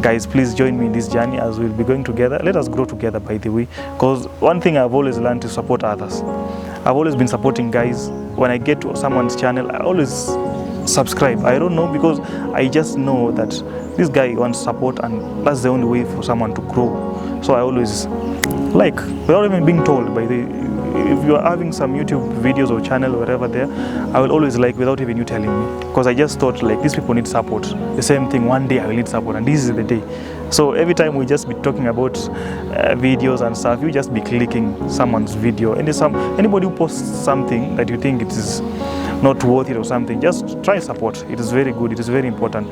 Guys, please join me in this journey as we'll be going together. Let us grow together, by the way, because one thing I've always learned to support others. I've always been supporting guys. When I get to someone's channel, I always subscribe. I don't know, because I just know that this guy wants support, and that's the only way for someone to grow. So I always like, without even being told, by the, if you are having some YouTube videos or channel or whatever there, I will always like without even you telling me, because I just thought like these people need support. The same thing, one day I will need support, and this is the day. So every time we just be talking about videos and stuff, you just be clicking someone's video, and anybody who posts something that you think it is not worth it or something, just try support. It is very good, it is very important.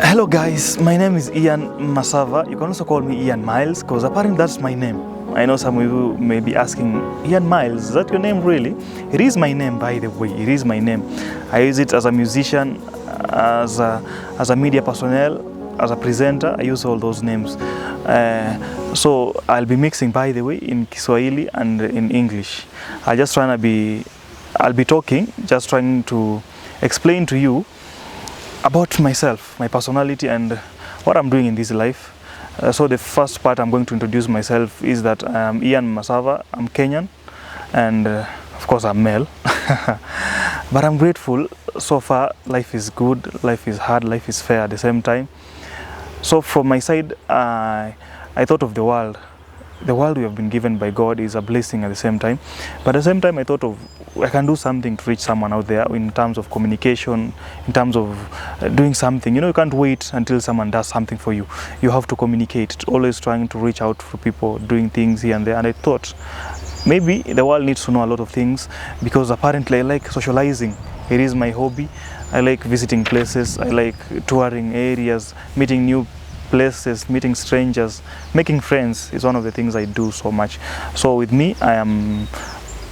Hello guys, my name is Ian Mmasava. You can also call me Ian Miles, because apparently that's my name. I know some of you may be asking, Ian Miles, is that your name really? It is my name, by the way, it is my name. I use it as a musician, as a media personnel, as a presenter. I use all those names. So I'll be mixing, by the way, in Kiswahili and in English. I'll be talking, just trying to explain to you about myself, my personality, and what I'm doing in this life. So the first part I'm going to introduce myself is that I'm Ian Mmasava. I'm Kenyan, and of course I'm male. But I'm grateful. So far, life is good, life is hard, life is fair at the same time. So from my side, I thought of the world. The world we have been given by God is a blessing at the same time. But at the same time, I thought of, I can do something to reach someone out there in terms of communication, in terms of doing something. You know, you can't wait until someone does something for you. You have to communicate, always trying to reach out to people, doing things here and there. And I thought, maybe the world needs to know a lot of things, because apparently I like socializing. It is my hobby. I like visiting places. I like touring areas, meeting new places, meeting strangers, making friends is one of the things I do so much. So with me, I am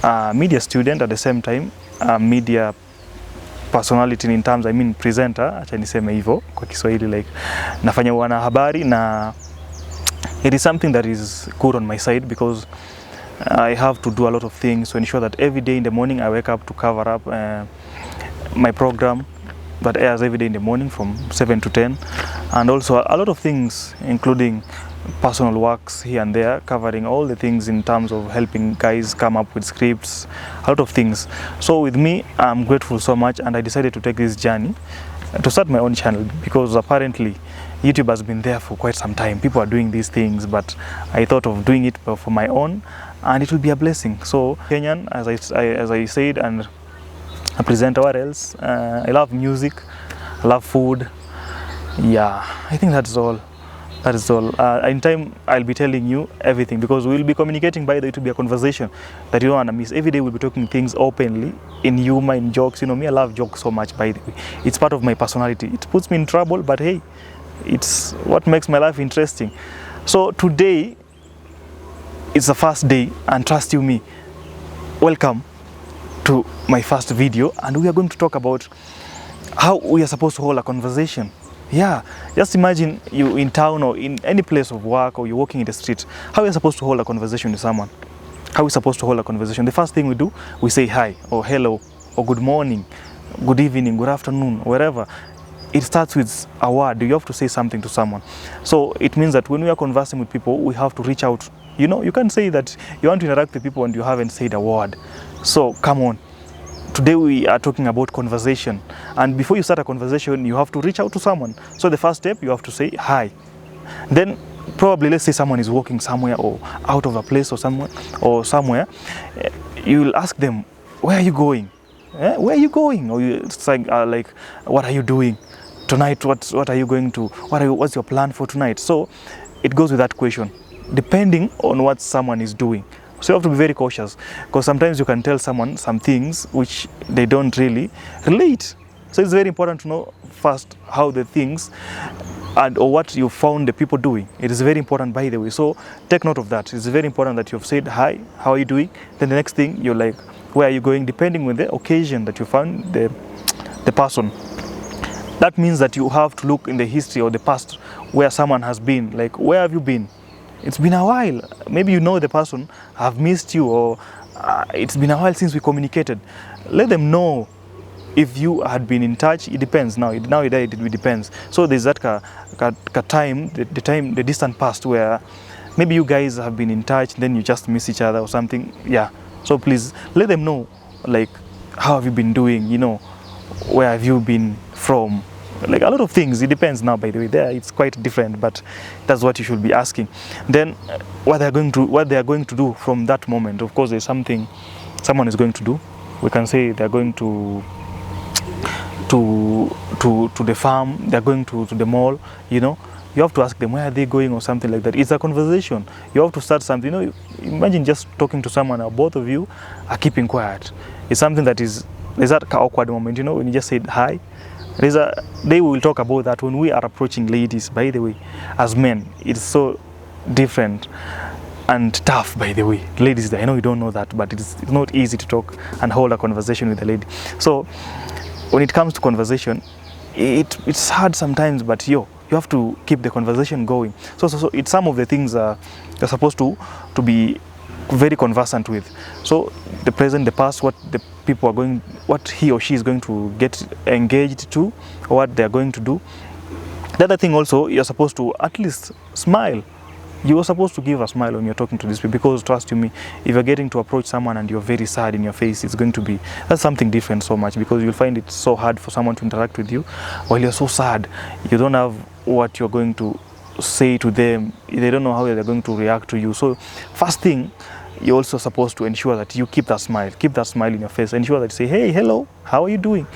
a media student at the same time, a media personality in terms, I mean presenter, acha niseme hivyo kwa Kiswahili, like nafanya wanahabari, na it is something that is good on my side, because I have to do a lot of things to ensure that every day in the morning I wake up to cover up my program that airs every day in the morning from 7 to 10, and also a lot of things, including personal works here and there, covering all the things in terms of helping guys come up with scripts, a lot of things. So with me, I'm grateful so much, and I decided to take this journey to start my own channel, because apparently YouTube has been there for quite some time. People are doing these things, but I thought of doing it for my own, and it will be a blessing. So Kenyan, as I said, and a presenter, what else? I love music, I love food. Yeah, I think that's all. That is all. In time, I'll be telling you everything, because we'll be communicating. By the way, it will be a conversation that you don't want to miss. Every day we'll be talking things openly, in humor, in jokes. You know me, I love jokes so much, by the way. It's part of my personality. It puts me in trouble, but hey, it's what makes my life interesting. So today, it's the first day, and trust you me, welcome to my first video, and we are going to talk about how we are supposed to hold a conversation. Yeah, just imagine you in town or in any place of work, or you're walking in the street. How are you supposed to hold a conversation with someone? How are we supposed to hold a conversation? The first thing we do, we say hi, or hello, or good morning, good evening, good afternoon, wherever. It starts with a word. You have to say something to someone. So it means that when we are conversing with people, we have to reach out. You know, you can't say that you want to interact with people and you haven't said a word. So come on. Today we are talking about conversation, and before you start a conversation, you have to reach out to someone. So the first step, you have to say hi. Then probably, let's say someone is walking somewhere, or out of a place, or somewhere, you will ask them, where are you going? Where are you going? Or it's like what are you doing tonight? What are you going to? What's your plan for tonight? So it goes with that question, depending on what someone is doing. So you have to be very cautious, because sometimes you can tell someone some things which they don't really relate. So it's very important to know first how the things or what you found the people doing. It is very important, by the way. So take note of that. It's very important that you've said hi, how are you doing? Then the next thing, you're like, where are you going? Depending on the occasion that you found the person. That means that you have to look in the history or the past where someone has been. Like, where have you been? It's been a while. Maybe you know the person, have missed you, or it's been a while since we communicated. Let them know if you had been in touch. It depends now. It depends. So there's that time, the distant past where maybe you guys have been in touch, then you just miss each other or something. Yeah. So please let them know, like, how have you been doing? You know, where have you been from? Like a lot of things. It depends now. By the way, there it's quite different, but that's what you should be asking. Then what they are going to do from that moment. Of course, there's something someone is going to do. We can say they are going to the farm. They are going to the mall. You know, you have to ask them where are they going or something like that. It's a conversation. You have to start something. You know, imagine just talking to someone and both of you are keeping quiet. It's something that there's that awkward moment. You know, when you just said hi. They will talk about that when we are approaching ladies, by the way. As men, it's so different and tough, by the way. Ladies, I know you don't know that, but it's not easy to talk and hold a conversation with a lady. So when it comes to conversation, it's hard sometimes, but you have to keep the conversation going. So it's some of the things you're supposed to be very conversant with. So the present, the past, what the people are going, what he or she is going to get engaged to, or what they are going to do. The other thing also, you're supposed to at least smile. You are supposed to give a smile when you're talking to these people, because trust you me, if you're getting to approach someone and you're very sad in your face, it's going to be, that's something different so much, because you'll find it so hard for someone to interact with you while you're so sad. You don't have what you're going to say to them. They don't know how they're going to react to you. So first thing, you're also supposed to ensure that you keep that smile in your face. Ensure that you say, hey, hello, how are you doing?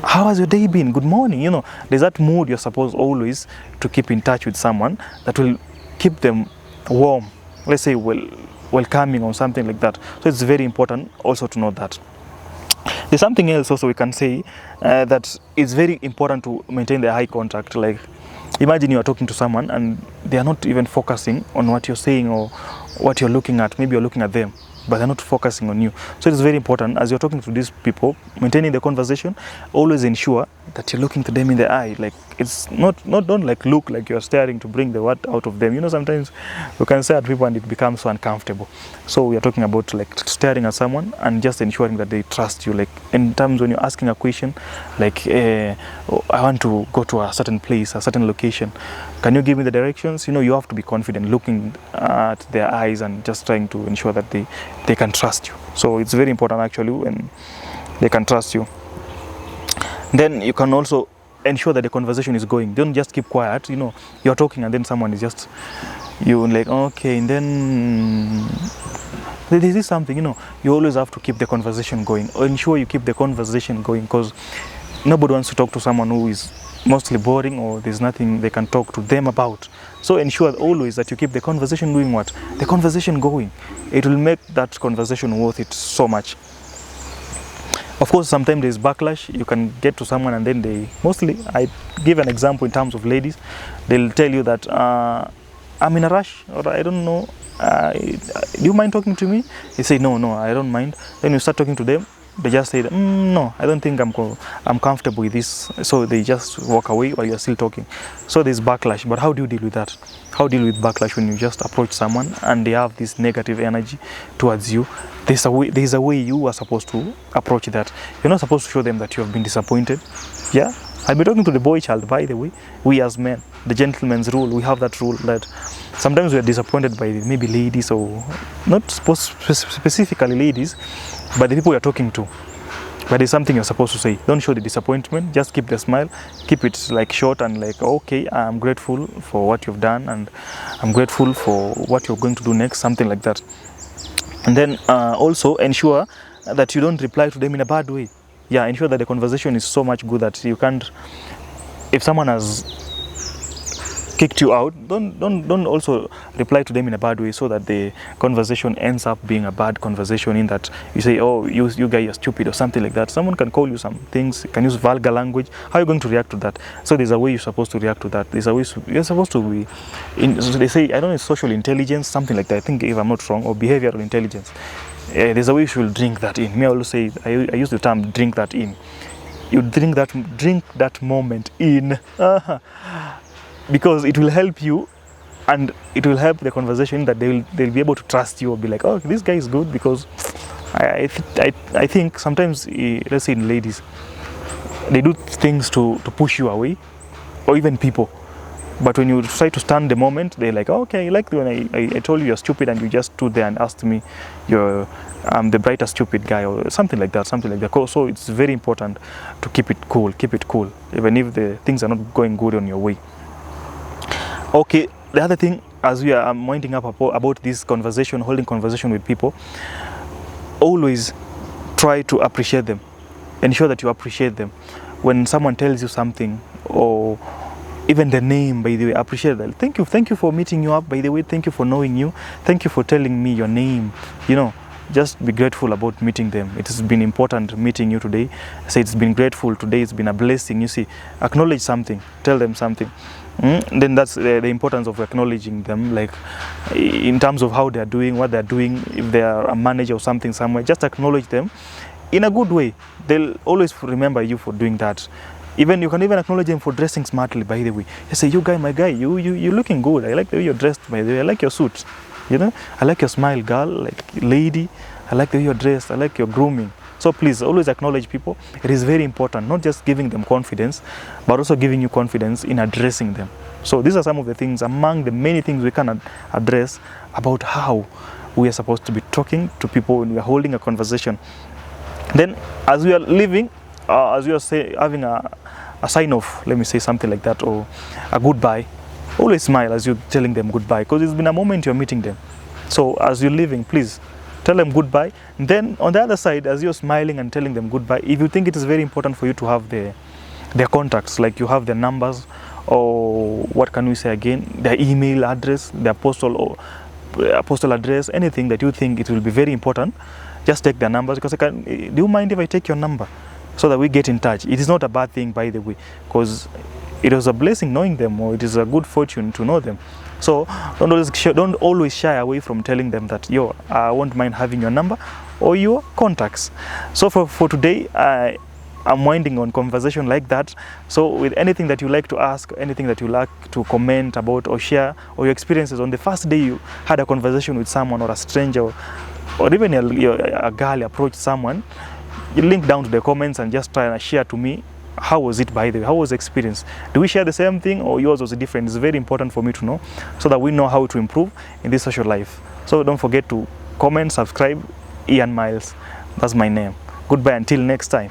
How has your day been? Good morning. You know, there's that mood you're supposed always to keep in touch with someone that will keep them warm, let's say welcoming or something like that. So it's very important also to know that. There's something else also we can say, that it's very important to maintain the eye contact. Like, imagine you are talking to someone and they are not even focusing on what you're saying or what you're looking at. Maybe you're looking at them, but they're not focusing on you. So it's very important as you're talking to these people, maintaining the conversation, always ensure that you're looking to them in the eye. Like, it's don't like look like you're staring to bring the word out of them. You know, sometimes you can stare at people and it becomes so uncomfortable. So we are talking about like staring at someone and just ensuring that they trust you. Like in terms when you're asking a question, like I want to go to a certain place, a certain location. Can you give me the directions? You know, you have to be confident, looking at their eyes and just trying to ensure that they can trust you. So it's very important actually when they can trust you. Then you can also ensure that the conversation is going. Don't just keep quiet. You know, you're talking and then someone is just, you like, okay, and then this is something, you know, you always have to keep the conversation going. Or ensure you keep the conversation going, because nobody wants to talk to someone who is mostly boring or there's nothing they can talk to them about. So ensure always that you keep the conversation doing what? The conversation going. It will make that conversation worth it so much. Of course, sometimes there's backlash. You can get to someone and then they, mostly, I give an example in terms of ladies, they'll tell you that I'm in a rush, or I don't know, do you mind talking to me? You say, no, I don't mind. Then you start talking to them, they just say, no, I don't think I'm comfortable with this. So they just walk away while you're still talking. So there's backlash. But how do you deal with that? How do you deal with backlash when you just approach someone and they have this negative energy towards you? There's a way you are supposed to approach that. You're not supposed to show them that you have been disappointed. Yeah? I'll be talking to the boy child, by the way. We as men, the gentleman's rule, we have that rule that sometimes we are disappointed by maybe ladies, or not specifically ladies, but the people you're talking to. But there's something you're supposed to say. Don't show the disappointment, just keep the smile, keep it like short and like, okay, I'm grateful for what you've done and I'm grateful for what you're going to do next, something like that. And then also ensure that you don't reply to them in a bad way. Yeah, ensure that the conversation is so much good that you can't, if someone has kicked you out, don't also reply to them in a bad way, so that the conversation ends up being a bad conversation, in that you say, oh, you guys are stupid or something like that. Someone can call you some things, can use vulgar language. How are you going to react to that? So there's a way you're supposed to react to that. There's a way you're supposed to be so they say, I don't know, social intelligence, something like that, I think, if I'm not wrong, or behavioral intelligence. There's a way you should drink that in. Me, I always say, I use the term drink that in. You drink that moment in. Because it will help you and it will help the conversation that they'll be able to trust you or be like, oh, this guy is good, because I think sometimes, let's say in ladies, they do things to push you away, or even people. But when you try to stand the moment, they're like, oh, okay, like when I told you you're stupid and you just stood there and asked me, I'm the brightest stupid guy, or something like that. So it's very important to keep it cool, even if the things are not going good on your way. Okay, the other thing, as we are winding up about this conversation, holding conversation with people, always try to appreciate them. Ensure that you appreciate them. When someone tells you something, or even the name, by the way, appreciate that. Thank you for meeting you up, by the way. Thank you for knowing you. Thank you for telling me your name. Just be grateful about meeting them. It has been important meeting you today. Say it's been grateful today. It's been a blessing. You see, acknowledge something. Tell them something. Then that's the importance of acknowledging them, like in terms of how they are doing, what they are doing. If they are a manager or something somewhere, just acknowledge them in a good way. They'll always remember you for doing that. You can even acknowledge them for dressing smartly, by the way. You say, you guy, my guy, you're looking good. I like the way you're dressed, by the way. I like your suit. I like your smile, girl, like lady. I like the way you're dressed. I like your grooming. So please, always acknowledge people. It is very important, not just giving them confidence, but also giving you confidence in addressing them. So these are some of the things, among the many things we can address about how we are supposed to be talking to people when we are holding a conversation. Then, as we are leaving, as we are having a sign off, let me say something like that, or a goodbye, always smile as you're telling them goodbye, because it's been a moment you're meeting them. So as you're leaving, please tell them goodbye. And then on the other side, as you're smiling and telling them goodbye, if you think it is very important for you to have their contacts, like you have their numbers, or what can we say again, their email address, their postal address, anything that you think it will be very important, just take their numbers. Because do you mind if I take your number, so that we get in touch? It is not a bad thing, by the way, because it was a blessing knowing them, or it is a good fortune to know them. So don't always shy away from telling them that, yo, I won't mind having your number or your contacts. So for today, I'm winding on conversation like that. So with anything that you like to ask, anything that you like to comment about or share, or your experiences on the first day you had a conversation with someone, or a stranger, or even a girl approached someone, you link down to the comments and just try and share to me, how was it, by the way? How was the experience? Do we share the same thing, or yours was different? It's very important for me to know, so that we know how to improve in this social life. So don't forget to comment, subscribe. Ian Miles, that's my name. Goodbye until next time.